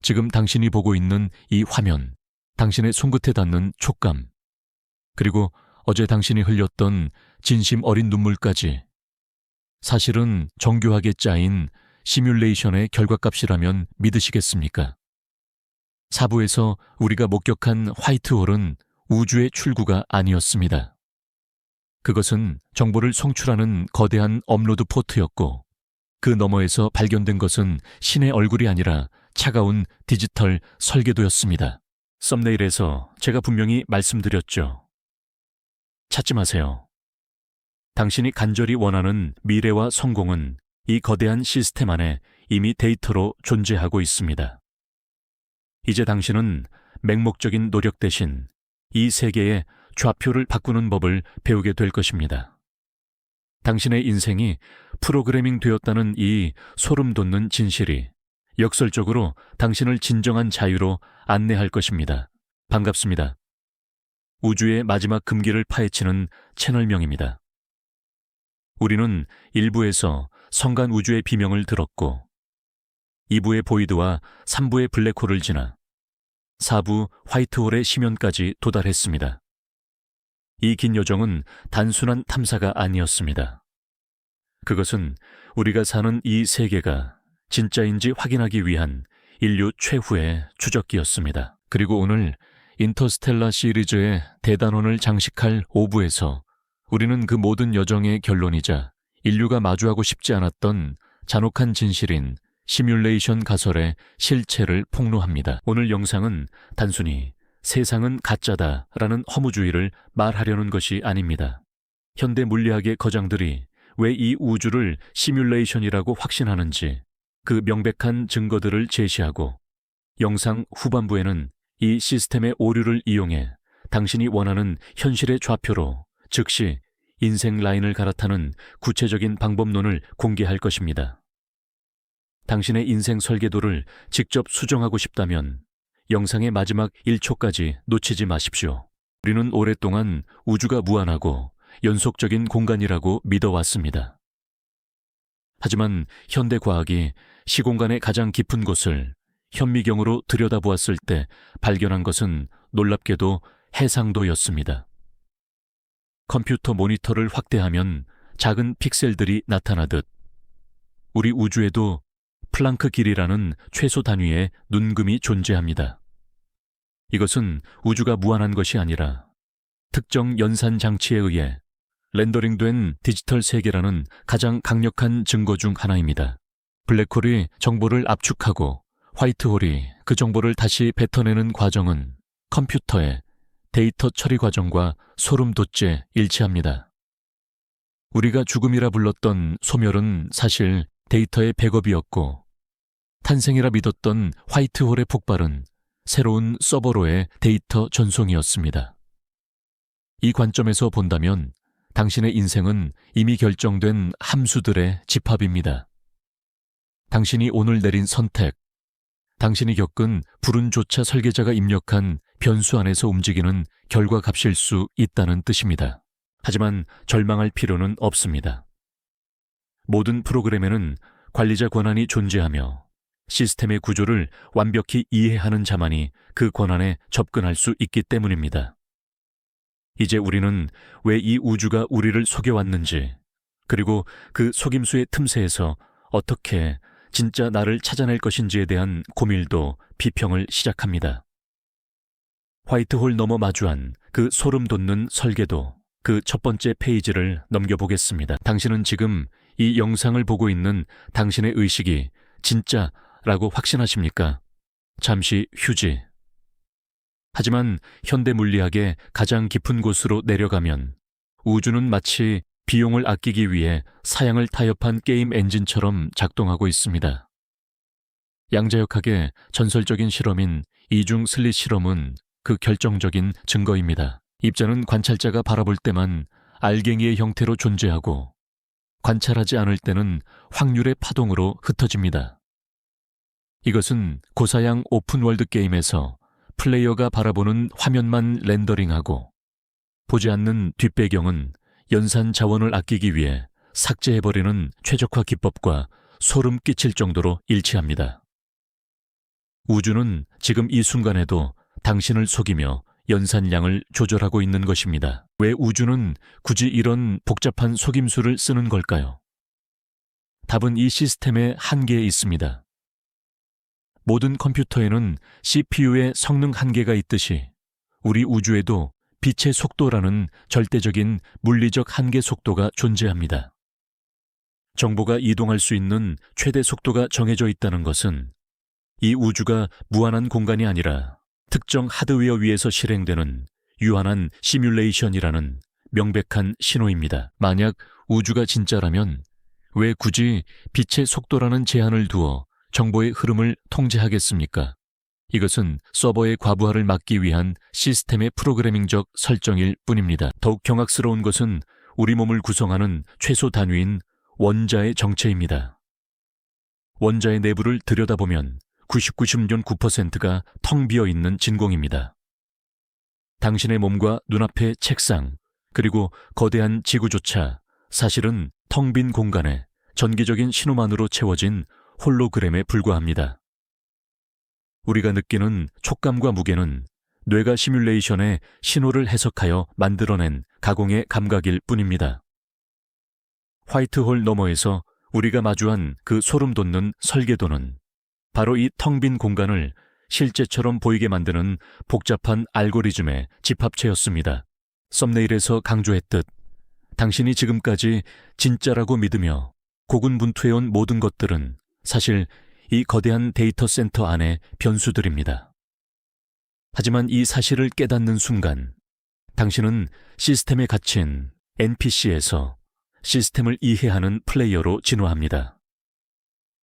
지금 당신이 보고 있는 이 화면, 당신의 손끝에 닿는 촉감, 그리고 어제 당신이 흘렸던 진심 어린 눈물까지 사실은 정교하게 짜인 시뮬레이션의 결과값이라면 믿으시겠습니까? 사부에서 우리가 목격한 화이트홀은 우주의 출구가 아니었습니다. 그것은 정보를 송출하는 거대한 업로드 포트였고, 그 너머에서 발견된 것은 신의 얼굴이 아니라 차가운 디지털 설계도였습니다. 썸네일에서 제가 분명히 말씀드렸죠. 찾지 마세요. 당신이 간절히 원하는 미래와 성공은 이 거대한 시스템 안에 이미 데이터로 존재하고 있습니다. 이제 당신은 맹목적인 노력 대신 이 세계의 좌표를 바꾸는 법을 배우게 될 것입니다. 당신의 인생이 프로그래밍 되었다는 이 소름 돋는 진실이 역설적으로 당신을 진정한 자유로 안내할 것입니다. 반갑습니다. 우주의 마지막 금기를 파헤치는 채널명입니다. 우리는 1부에서 성간 우주의 비명을 들었고 2부의 보이드와 3부의 블랙홀을 지나 4부 화이트홀의 심연까지 도달했습니다. 이 긴 여정은 단순한 탐사가 아니었습니다. 그것은 우리가 사는 이 세계가 진짜인지 확인하기 위한 인류 최후의 추적기였습니다. 그리고 오늘 인터스텔라 시리즈의 대단원을 장식할 5부에서 우리는 그 모든 여정의 결론이자 인류가 마주하고 싶지 않았던 잔혹한 진실인 시뮬레이션 가설의 실체를 폭로합니다. 오늘 영상은 단순히 세상은 가짜다라는 허무주의를 말하려는 것이 아닙니다. 현대 물리학의 거장들이 왜 이 우주를 시뮬레이션이라고 확신하는지 그 명백한 증거들을 제시하고, 영상 후반부에는 이 시스템의 오류를 이용해 당신이 원하는 현실의 좌표로 즉시 인생 라인을 갈아타는 구체적인 방법론을 공개할 것입니다. 당신의 인생 설계도를 직접 수정하고 싶다면 영상의 마지막 1초까지 놓치지 마십시오. 우리는 오랫동안 우주가 무한하고 연속적인 공간이라고 믿어왔습니다. 하지만 현대 과학이 시공간의 가장 깊은 곳을 현미경으로 들여다보았을 때 발견한 것은 놀랍게도 해상도였습니다. 컴퓨터 모니터를 확대하면 작은 픽셀들이 나타나듯 우리 우주에도 플랑크 길이라는 최소 단위의 눈금이 존재합니다. 이것은 우주가 무한한 것이 아니라 특정 연산 장치에 의해 렌더링된 디지털 세계라는 가장 강력한 증거 중 하나입니다. 블랙홀이 정보를 압축하고 화이트홀이 그 정보를 다시 뱉어내는 과정은 컴퓨터의 데이터 처리 과정과 소름 돋게 일치합니다. 우리가 죽음이라 불렀던 소멸은 사실 데이터의 백업이었고, 탄생이라 믿었던 화이트홀의 폭발은 새로운 서버로의 데이터 전송이었습니다. 이 관점에서 본다면 당신의 인생은 이미 결정된 함수들의 집합입니다. 당신이 오늘 내린 선택, 당신이 겪은 불운조차 설계자가 입력한 변수 안에서 움직이는 결과값일 수 있다는 뜻입니다. 하지만 절망할 필요는 없습니다. 모든 프로그램에는 관리자 권한이 존재하며 시스템의 구조를 완벽히 이해하는 자만이 그 권한에 접근할 수 있기 때문입니다. 이제 우리는 왜 이 우주가 우리를 속여왔는지, 그리고 그 속임수의 틈새에서 어떻게 진짜 나를 찾아낼 것인지에 대한 고밀도 비평을 시작합니다. 화이트홀 너머 마주한 그 소름 돋는 설계도, 그 첫 번째 페이지를 넘겨보겠습니다. 당신은 지금 이 영상을 보고 있는 당신의 의식이 진짜라고 확신하십니까? 잠시 휴지. 하지만 현대 물리학의 가장 깊은 곳으로 내려가면 우주는 마치 비용을 아끼기 위해 사양을 타협한 게임 엔진처럼 작동하고 있습니다. 양자역학의 전설적인 실험인 이중 슬릿 실험은 그 결정적인 증거입니다. 입자는 관찰자가 바라볼 때만 알갱이의 형태로 존재하고, 관찰하지 않을 때는 확률의 파동으로 흩어집니다. 이것은 고사양 오픈월드 게임에서 플레이어가 바라보는 화면만 렌더링하고 보지 않는 뒷배경은 연산 자원을 아끼기 위해 삭제해버리는 최적화 기법과 소름 끼칠 정도로 일치합니다. 우주는 지금 이 순간에도 당신을 속이며 연산량을 조절하고 있는 것입니다. 왜 우주는 굳이 이런 복잡한 속임수를 쓰는 걸까요? 답은 이 시스템의 한계에 있습니다. 모든 컴퓨터에는 CPU의 성능 한계가 있듯이 우리 우주에도 빛의 속도라는 절대적인 물리적 한계 속도가 존재합니다. 정보가 이동할 수 있는 최대 속도가 정해져 있다는 것은 이 우주가 무한한 공간이 아니라 특정 하드웨어 위에서 실행되는 유한한 시뮬레이션이라는 명백한 신호입니다. 만약 우주가 진짜라면 왜 굳이 빛의 속도라는 제한을 두어 정보의 흐름을 통제하겠습니까? 이것은 서버의 과부하를 막기 위한 시스템의 프로그래밍적 설정일 뿐입니다. 더욱 경악스러운 것은 우리 몸을 구성하는 최소 단위인 원자의 정체입니다. 원자의 내부를 들여다보면 99.9%가 텅 비어있는 진공입니다. 당신의 몸과 눈앞의 책상, 그리고 거대한 지구조차 사실은 텅 빈 공간에 전기적인 신호만으로 채워진 홀로그램에 불과합니다. 우리가 느끼는 촉감과 무게는 뇌가 시뮬레이션에 신호를 해석하여 만들어낸 가공의 감각일 뿐입니다. 화이트홀 너머에서 우리가 마주한 그 소름 돋는 설계도는 바로 이 텅 빈 공간을 실제처럼 보이게 만드는 복잡한 알고리즘의 집합체였습니다. 썸네일에서 강조했듯 당신이 지금까지 진짜라고 믿으며 고군분투해온 모든 것들은 사실 이 거대한 데이터 센터 안의 변수들입니다. 하지만 이 사실을 깨닫는 순간 당신은 시스템에 갇힌 NPC에서 시스템을 이해하는 플레이어로 진화합니다.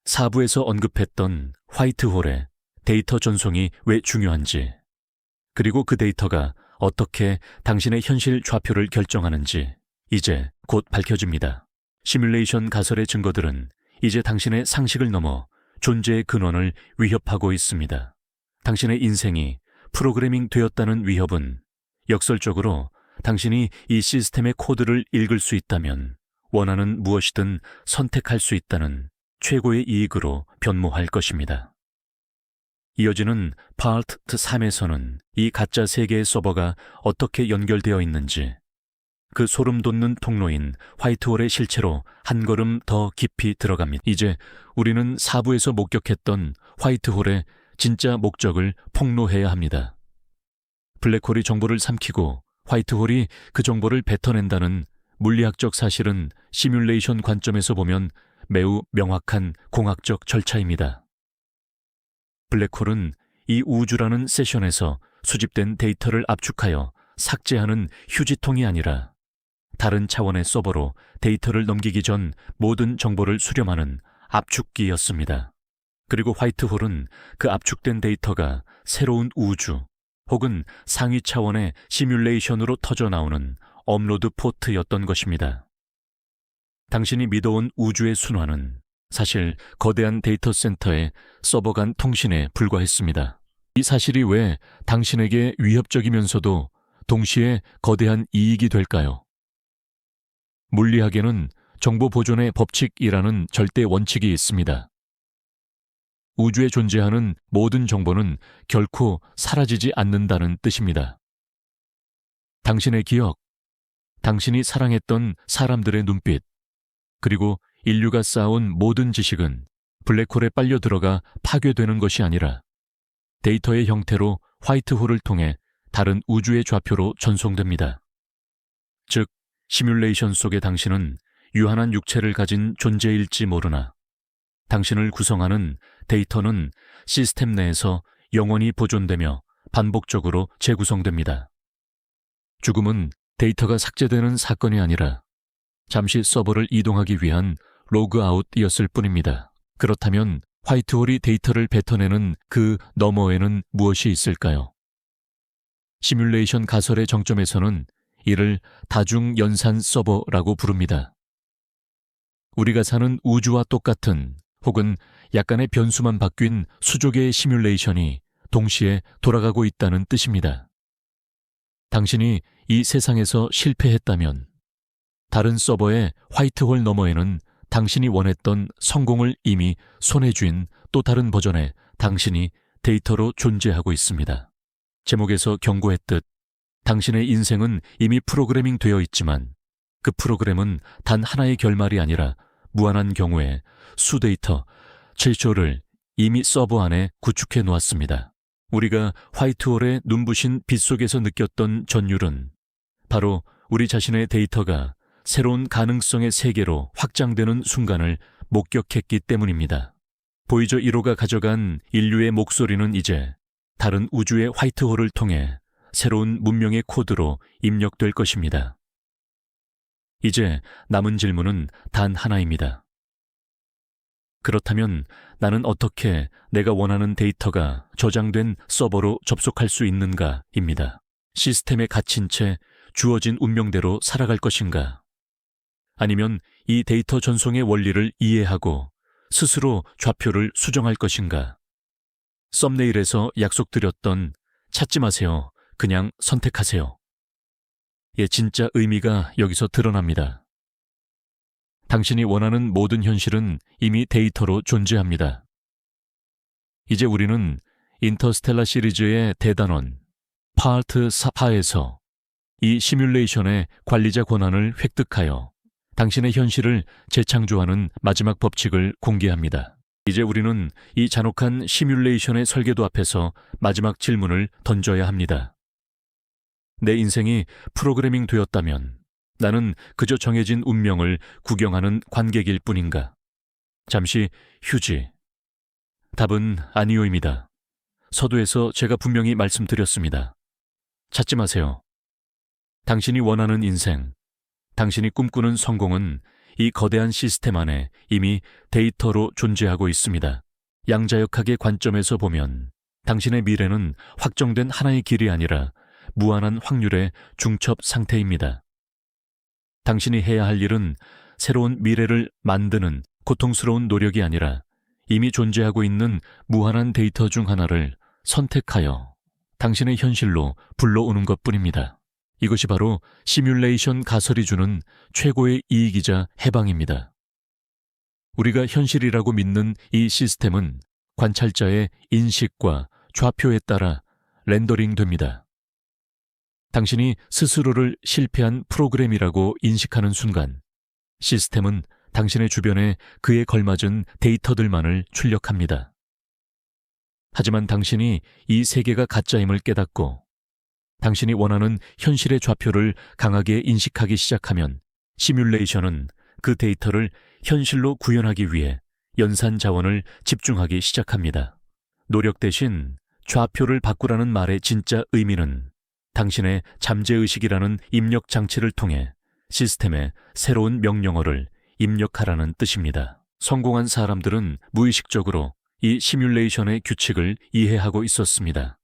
4부에서 언급했던 화이트홀의 데이터 전송이 왜 중요한지, 그리고 그 데이터가 어떻게 당신의 현실 좌표를 결정하는지 이제 곧 밝혀집니다. 시뮬레이션 가설의 증거들은 이제 당신의 상식을 넘어 존재의 근원을 위협하고 있습니다. 당신의 인생이 프로그래밍 되었다는 위협은 역설적으로 당신이 이 시스템의 코드를 읽을 수 있다면 원하는 무엇이든 선택할 수 있다는 최고의 이익으로 변모할 것입니다. 이어지는 파트 3에서는 이 가짜 세계의 서버가 어떻게 연결되어 있는지, 그 소름 돋는 통로인 화이트홀의 실체로 한 걸음 더 깊이 들어갑니다. 이제 우리는 4부에서 목격했던 화이트홀의 진짜 목적을 폭로해야 합니다. 블랙홀이 정보를 삼키고 화이트홀이 그 정보를 뱉어낸다는 물리학적 사실은 시뮬레이션 관점에서 보면 매우 명확한 공학적 절차입니다. 블랙홀은 이 우주라는 세션에서 수집된 데이터를 압축하여 삭제하는 휴지통이 아니라 다른 차원의 서버로 데이터를 넘기기 전 모든 정보를 수렴하는 압축기였습니다. 그리고 화이트홀은 그 압축된 데이터가 새로운 우주 혹은 상위 차원의 시뮬레이션으로 터져나오는 업로드 포트였던 것입니다. 당신이 믿어온 우주의 순환은 사실 거대한 데이터 센터의 서버 간 통신에 불과했습니다. 이 사실이 왜 당신에게 위협적이면서도 동시에 거대한 이익이 될까요? 물리학에는 정보 보존의 법칙이라는 절대 원칙이 있습니다. 우주에 존재하는 모든 정보는 결코 사라지지 않는다는 뜻입니다. 당신의 기억, 당신이 사랑했던 사람들의 눈빛, 그리고 인류가 쌓아온 모든 지식은 블랙홀에 빨려 들어가 파괴되는 것이 아니라 데이터의 형태로 화이트홀을 통해 다른 우주의 좌표로 전송됩니다. 즉, 시뮬레이션 속의 당신은 유한한 육체를 가진 존재일지 모르나 당신을 구성하는 데이터는 시스템 내에서 영원히 보존되며 반복적으로 재구성됩니다. 죽음은 데이터가 삭제되는 사건이 아니라 잠시 서버를 이동하기 위한 로그아웃이었을 뿐입니다. 그렇다면 화이트홀이 데이터를 뱉어내는 그 너머에는 무엇이 있을까요? 시뮬레이션 가설의 정점에서는 이를 다중연산 서버라고 부릅니다. 우리가 사는 우주와 똑같은 혹은 약간의 변수만 바뀐 수조 개의 시뮬레이션이 동시에 돌아가고 있다는 뜻입니다. 당신이 이 세상에서 실패했다면 다른 서버의 화이트홀 너머에는 당신이 원했던 성공을 이미 손에 쥔 또 다른 버전의 당신이 데이터로 존재하고 있습니다. 제목에서 경고했듯 당신의 인생은 이미 프로그래밍 되어 있지만 그 프로그램은 단 하나의 결말이 아니라 무한한 경우에 수데이터, 7조를 이미 서버 안에 구축해 놓았습니다. 우리가 화이트홀의 눈부신 빛 속에서 느꼈던 전율은 바로 우리 자신의 데이터가 새로운 가능성의 세계로 확장되는 순간을 목격했기 때문입니다. 보이저 1호가 가져간 인류의 목소리는 이제 다른 우주의 화이트홀을 통해 새로운 문명의 코드로 입력될 것입니다. 이제 남은 질문은 단 하나입니다. 그렇다면 나는 어떻게 내가 원하는 데이터가 저장된 서버로 접속할 수 있는가입니다. 시스템에 갇힌 채 주어진 운명대로 살아갈 것인가? 아니면 이 데이터 전송의 원리를 이해하고 스스로 좌표를 수정할 것인가? 썸네일에서 약속드렸던 찾지 마세요. 그냥 선택하세요. 의 진짜 의미가 여기서 드러납니다. 당신이 원하는 모든 현실은 이미 데이터로 존재합니다. 이제 우리는 인터스텔라 시리즈의 대단원 파트 4에서 이 시뮬레이션의 관리자 권한을 획득하여 당신의 현실을 재창조하는 마지막 법칙을 공개합니다. 이제 우리는 이 잔혹한 시뮬레이션의 설계도 앞에서 마지막 질문을 던져야 합니다. 내 인생이 프로그래밍 되었다면 나는 그저 정해진 운명을 구경하는 관객일 뿐인가? 잠시 휴지. 답은 아니오입니다. 서두에서 제가 분명히 말씀드렸습니다. 찾지 마세요. 당신이 원하는 인생, 당신이 꿈꾸는 성공은 이 거대한 시스템 안에 이미 데이터로 존재하고 있습니다. 양자역학의 관점에서 보면 당신의 미래는 확정된 하나의 길이 아니라 무한한 확률의 중첩 상태입니다. 당신이 해야 할 일은 새로운 미래를 만드는 고통스러운 노력이 아니라 이미 존재하고 있는 무한한 데이터 중 하나를 선택하여 당신의 현실로 불러오는 것뿐입니다. 이것이 바로 시뮬레이션 가설이 주는 최고의 이익이자 해방입니다. 우리가 현실이라고 믿는 이 시스템은 관찰자의 인식과 좌표에 따라 렌더링됩니다. 당신이 스스로를 실패한 프로그램이라고 인식하는 순간 시스템은 당신의 주변에 그에 걸맞은 데이터들만을 출력합니다. 하지만 당신이 이 세계가 가짜임을 깨닫고 당신이 원하는 현실의 좌표를 강하게 인식하기 시작하면 시뮬레이션은 그 데이터를 현실로 구현하기 위해 연산 자원을 집중하기 시작합니다. 노력 대신 좌표를 바꾸라는 말의 진짜 의미는 당신의 잠재의식이라는 입력 장치를 통해 시스템에 새로운 명령어를 입력하라는 뜻입니다. 성공한 사람들은 무의식적으로 이 시뮬레이션의 규칙을 이해하고 있었습니다.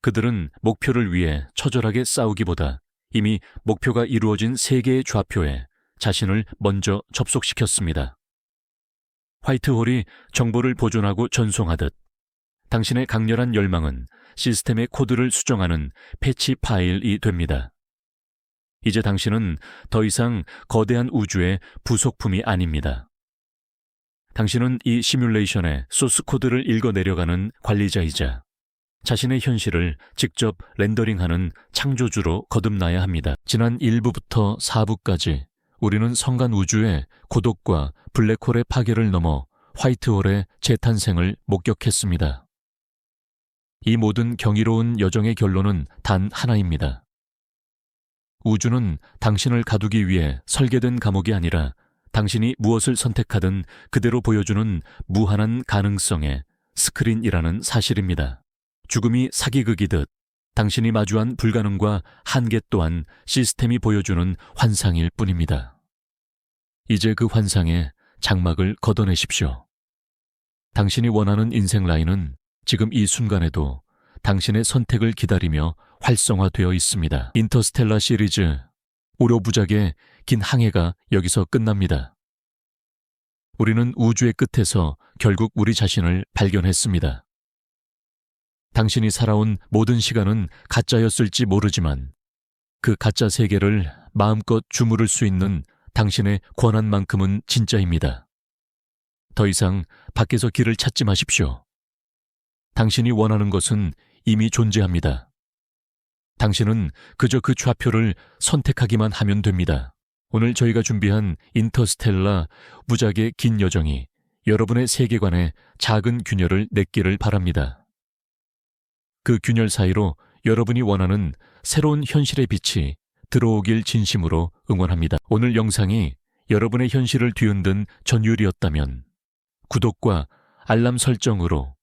그들은 목표를 위해 처절하게 싸우기보다 이미 목표가 이루어진 세계의 좌표에 자신을 먼저 접속시켰습니다. 화이트홀이 정보를 보존하고 전송하듯 당신의 강렬한 열망은 시스템의 코드를 수정하는 패치 파일이 됩니다. 이제 당신은 더 이상 거대한 우주의 부속품이 아닙니다. 당신은 이 시뮬레이션의 소스 코드를 읽어내려가는 관리자이자 자신의 현실을 직접 렌더링하는 창조주로 거듭나야 합니다. 지난 1부부터 4부까지 우리는 성간 우주의 고독과 블랙홀의 파괴를 넘어 화이트홀의 재탄생을 목격했습니다. 이 모든 경이로운 여정의 결론은 단 하나입니다. 우주는 당신을 가두기 위해 설계된 감옥이 아니라 당신이 무엇을 선택하든 그대로 보여주는 무한한 가능성의 스크린이라는 사실입니다. 죽음이 사기극이듯 당신이 마주한 불가능과 한계 또한 시스템이 보여주는 환상일 뿐입니다. 이제 그 환상에 장막을 걷어내십시오. 당신이 원하는 인생 라인은 지금 이 순간에도 당신의 선택을 기다리며 활성화되어 있습니다. 인터스텔라 시리즈 우료부작의 긴 항해가 여기서 끝납니다. 우리는 우주의 끝에서 결국 우리 자신을 발견했습니다. 당신이 살아온 모든 시간은 가짜였을지 모르지만 그 가짜 세계를 마음껏 주무를 수 있는 당신의 권한만큼은 진짜입니다. 더 이상 밖에서 길을 찾지 마십시오. 당신이 원하는 것은 이미 존재합니다. 당신은 그저 그 좌표를 선택하기만 하면 됩니다. 오늘 저희가 준비한 인터스텔라 무작의 긴 여정이 여러분의 세계관에 작은 균열을 냈기를 바랍니다. 그 균열 사이로 여러분이 원하는 새로운 현실의 빛이 들어오길 진심으로 응원합니다. 오늘 영상이 여러분의 현실을 뒤흔든 전율이었다면 구독과 알람 설정으로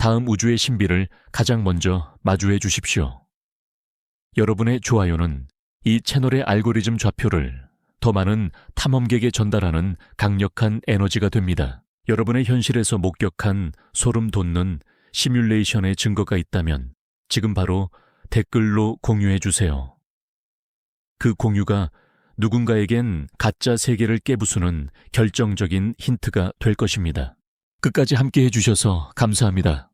다음 우주의 신비를 가장 먼저 마주해 주십시오. 여러분의 좋아요는 이 채널의 알고리즘 좌표를 더 많은 탐험객에 전달하는 강력한 에너지가 됩니다. 여러분의 현실에서 목격한 소름 돋는 시뮬레이션의 증거가 있다면 지금 바로 댓글로 공유해 주세요. 그 공유가 누군가에겐 가짜 세계를 깨부수는 결정적인 힌트가 될 것입니다. 끝까지 함께 해주셔서 감사합니다.